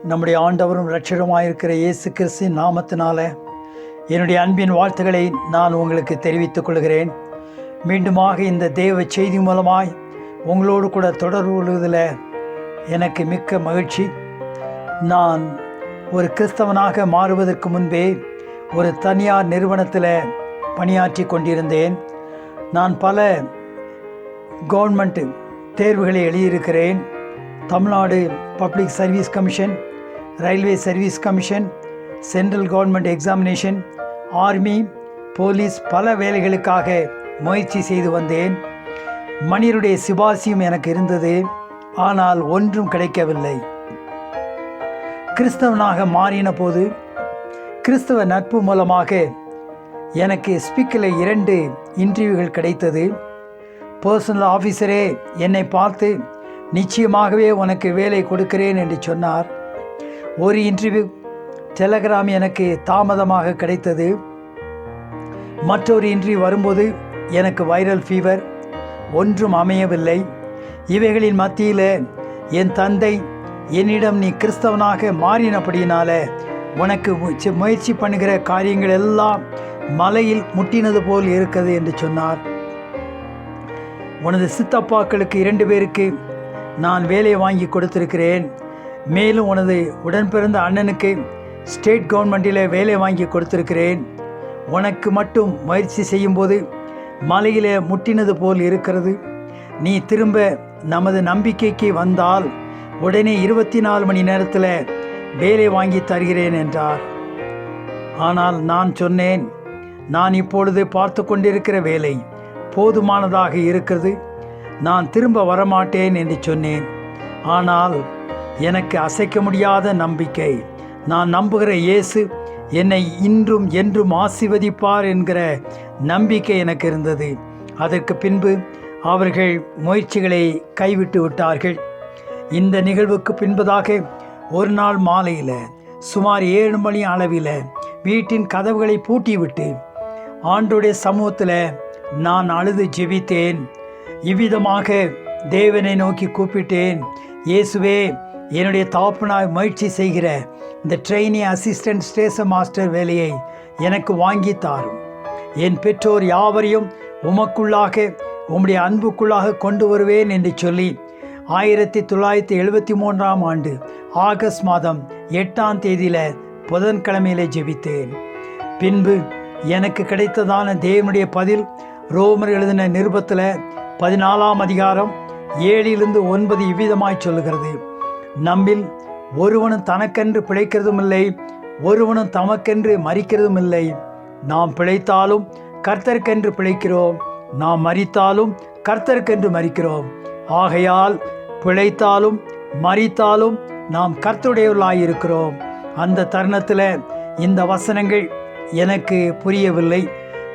நம்முடைய ஆண்டவரும் இரட்சகருமாயிருக்கிற இயேசு கிறிஸ்துவின் நாமத்தினால என்னுடைய அன்பின் வாழ்த்துக்களை நான் உங்களுக்கு தெரிவித்துக் கொள்கிறேன். மீண்டுமாக இந்த தேவ செய்தி மூலமாய் உங்களோடு கூட தொடர்பு கொள்வதில் எனக்கு மிக்க மகிழ்ச்சி. நான் ஒரு கிறிஸ்தவனாக மாறுவதற்கு முன்பே ஒரு தனியார் நிறுவனத்தில் பணியாற்றி கொண்டிருந்தேன். நான் பல கவர்மெண்ட் தேர்வுகளை எழுதியிருக்கிறேன். Tamil Nadu public service commission, railway service commission, central government examination, army, police, பல வேலைகளுக்காக முயற்சி செய்து வந்தேன். மனிதருடைய சிபாரிசும் எனக்கு இருந்தது, ஆனால் ஒன்றும் கிடைக்கவில்லை. கிறிஸ்தவனாக மாறின போது கிறிஸ்தவ நட்பு மூலமாக எனக்கு ஸ்பீக்கில் 2 இன்டர்வியூகள் கிடைத்தது. பர்சனல் ஆஃபீஸரே என்னை பார்த்து நிச்சயமாகவே உனக்கு வேலை கொடுக்கிறேன் என்று சொன்னார். ஒரு இன்டர்வியூ டெலகிராம் எனக்கு தாமதமாக கிடைத்தது. மற்றொரு இன்டர்வியூ வரும்போது எனக்கு வைரல் ஃபீவர், ஒன்றும் அமையவில்லை. இவைகளின் மத்தியில் என் தந்தை என்னிடம் நீ கிறிஸ்தவனாக மாறினபடியினால உனக்கு முயற்சி பண்ணுகிற காரியங்கள் எல்லாம் மலையில் முட்டினது போல் இருக்கிறது என்று சொன்னார். உனது சித்தப்பாக்களுக்கு 2 பேருக்கு நான் வேலையை வாங்கி கொடுத்திருக்கிறேன். மேலும் உனது உடன்பிறந்த அண்ணனுக்கு ஸ்டேட் கவர்மெண்ட்டில் வேலை வாங்கி கொடுத்திருக்கிறேன். உனக்கு மட்டும் முயற்சி செய்யும்போது மலையில் முட்டினது போல் இருக்கிறது. நீ திரும்ப நமது நம்பிக்கைக்கு வந்தால் உடனே 24 மணி நேரத்தில் வேலை வாங்கி தருகிறேன் என்றார். ஆனால் நான் சொன்னேன், நான் இப்பொழுது பார்த்து கொண்டிருக்கிற வேலை போதுமானதாக இருக்கிறது, நான் திரும்ப வரமாட்டேன் என்று சொன்னேன். ஆனால் எனக்கு அசைக்க முடியாத நம்பிக்கை, நான் நம்புகிற இயேசு என்னை இன்றும் என்றும் ஆசீர்வதிப்பார் என்கிற நம்பிக்கை எனக்கு இருந்தது. அதற்கு பின்பு அவர்கள் முயற்சிகளை கைவிட்டு விட்டார்கள். இந்த நிகழ்வுக்கு பின்பதாக ஒரு நாள் மாலையில் சுமார் 7 மணி அளவில் வீட்டின் கதவுகளை பூட்டிவிட்டு ஆண்டவருடைய சமூகத்தில் நான் அழுது ஜெபித்தேன். இவ்விதமாக தேவனை நோக்கி கூப்பிட்டேன், இயேசுவே, என்னுடைய தகப்பனாய் முயற்சி செய்கிற இந்த ட்ரெயினி அசிஸ்டன்ட் ஸ்டேஷன் மாஸ்டர் வேலையை எனக்கு வாங்கி தாரும். என் பெற்றோர் யாவரையும் உமக்குள்ளாக, உம்முடைய அன்புக்குள்ளாக கொண்டு வருவேன் என்று சொல்லி 1973ஆம் ஆண்டு ஆகஸ்ட் மாதம் 8ஆம் தேதியில் புதன்கிழமையிலே ஜெபித்தேன். பின்பு எனக்கு கிடைத்ததான தேவனுடைய பதில் ரோமர் எழுதின நிருபத்தில் 14ஆம் அதிகாரம் 7-9 இவ்விதமாய் சொல்லுகிறது, நம்மில் ஒருவனும் தனக்கென்று பிழைக்கிறதும் இல்லை, ஒருவனும் தமக்கென்று மரிக்கிறதும் இல்லை. நாம் பிழைத்தாலும் கர்த்தருக்கென்று பிழைக்கிறோம், நாம் மரித்தாலும் கர்த்தருக்கென்று மரிக்கிறோம். ஆகையால் பிழைத்தாலும் மரித்தாலும் நாம் கர்த்தருடையவர்களாயிருக்கிறோம். அந்த தருணத்தில் இந்த வசனங்கள் எனக்கு புரியவில்லை.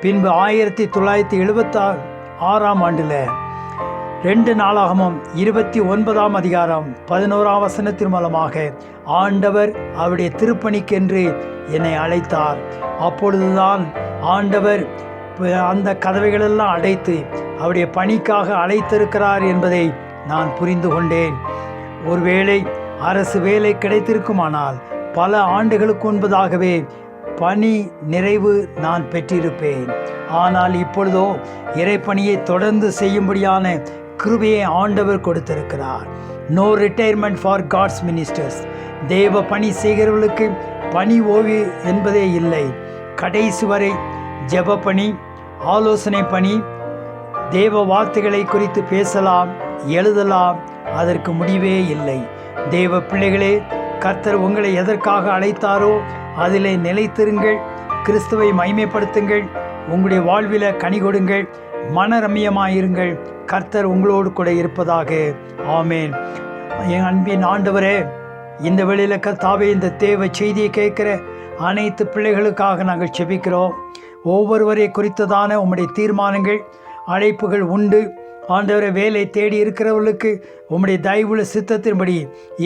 பின்பு 1976ஆம் ஆண்டில் 2 நாளாகமம் 29ஆம் அதிகாரம் 11ஆம் வசனத்தின் மூலமாக ஆண்டவர் அவருடைய திருப்பணிக்கென்று என்னை அழைத்தார். அப்பொழுதுதான் ஆண்டவர் அந்த கதவைகளெல்லாம் அடைத்து அவருடைய பணிக்காக அழைத்திருக்கிறார் என்பதை நான் புரிந்து கொண்டேன். ஒருவேளை அரசு வேலை கிடைத்திருக்குமானால் பல ஆண்டுகளுக்கு முன்பதாகவே பணி நிறைவு நான் பெற்றிருப்பேன். ஆனால் இப்பொழுதோ இறைப்பணியை தொடர்ந்து செய்யும்படியான கிருபையை ஆண்டவர் கொடுத்திருக்கிறார். No retirement for God's ministers. தேவ பணி செய்கிறவர்களுக்கு பணி ஓய்வு என்பதே இல்லை. கடைசி வரை ஜெப பணி, ஆலோசனை பணி, தேவ வார்த்தைகளை குறித்து பேசலாம், எழுதலாம், அதற்கு முடிவே இல்லை. தேவ பிள்ளைகளே, கர்த்தர் உங்களை எதற்காக அழைத்தாரோ அதிலே நிலைத்திருங்கள், கிறிஸ்துவை மகிமைப்படுத்துங்கள், உங்களுடைய வாழ்வில் கனி கொடுங்கள், மனரம்யமாயிருங்கள். கர்த்தர் உங்களோடு கூட இருப்பதாக. ஆமேன். என் அன்பின் ஆண்டவரே, இந்த வேளையில் கர்த்தாவே, இந்த தேவ செய்தியை கேட்கிற அனைத்து பிள்ளைகளுக்காக நாங்கள் செபிக்கிறோம். ஒவ்வொருவரை குறித்ததான உம்முடைய தீர்மானங்கள், அழைப்புகள் உண்டு. ஆண்டவரை வேலை தேடி இருக்கிறவர்களுக்கு உம்முடைய தயவுள்ள சித்தத்தின்படி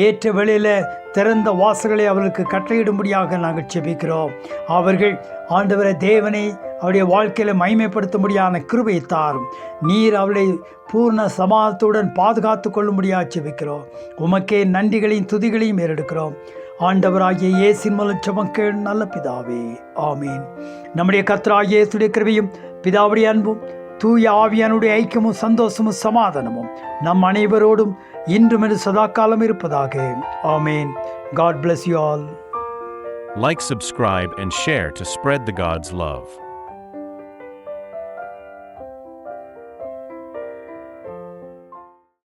ஏற்ற வேளையில் திறந்த வாசல்களை அவர்களுக்கு கட்டளையிடும்படியாக நாங்கள் செபிக்கிறோம். அவர்கள் ஆண்டவரை தேவனை அவருடைய வாழ்க்கையில் மகிமைப்படுத்தும்படியான கிருபை தாரும். நீர் அவளை பூர்ண சமாதத்துடன் பாதுகாத்து கொள்ளும்படியாக செபிக்கிறோம். உமக்கே நன்றிகளையும் துதிகளையும் ஏறெடுக்கிறோம். ஆண்டவராகிய இயேசுவின் மூலம் ஜெபம் கேள் நல்ல பிதாவே, ஆமீன். நம்முடைய கர்த்தராகிய இயேசுவுடைய கிருபையும் பிதாவுடைய அன்பும் தூய ஆவியானுடைய ஐக்கியமும் சந்தோஷமும் சமாதானமும் நம் அனைவரோடும் இன்றும் என்று சதா காலம் இருப்பதாக. ஆமீன். God bless you all. Like, subscribe, and share to spread the God's love.